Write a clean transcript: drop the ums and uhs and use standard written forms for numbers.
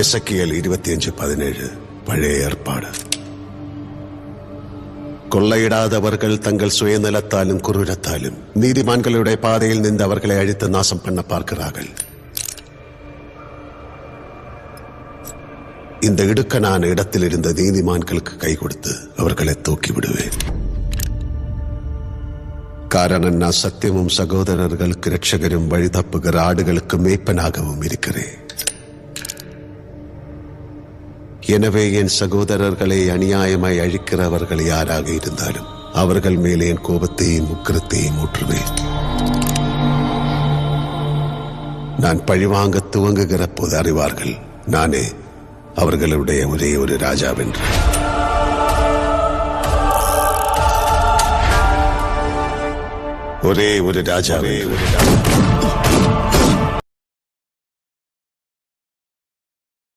எசேக்கியேல் 25:17 பழைய ஏற்பாடு. கொள்ளையிடாதவர்கள் தங்கள் சுயநலத்தாலும் குரூரத்தாலும் நீதிமான்களுடைய பாதையில் நின்று அவர்களை அழித்து நாசம் பண்ண பார்க்கிறார்கள். இந்த இடுக்கனான இடத்தில் இருந்த நீதிமான்களுக்கு கை கொடுத்து அவர்களை தூக்கி விடுவேன். காரணம் நான் சத்தியமும் சகோதரர்களுக்கு இரட்சகரும் வழி தப்புகிற ஆடுகளுக்கு மேய்ப்பனாகவும் இருக்கிறேன். எனவே என் சகோதரர்களை அநியாயமாய் அழிக்கிறவர்கள் யாராக இருந்தாலும் அவர்கள் மேலே என் கோபத்தையும் உக்கிரத்தையும் ஊற்றுவேன். நான் பழிவாங்க துவங்குகிற போது அறிவார்கள் நானே அவர்களுடைய ஒரே ஒரு ராஜாவென்று. ஒரே ஒரு ராஜாவே.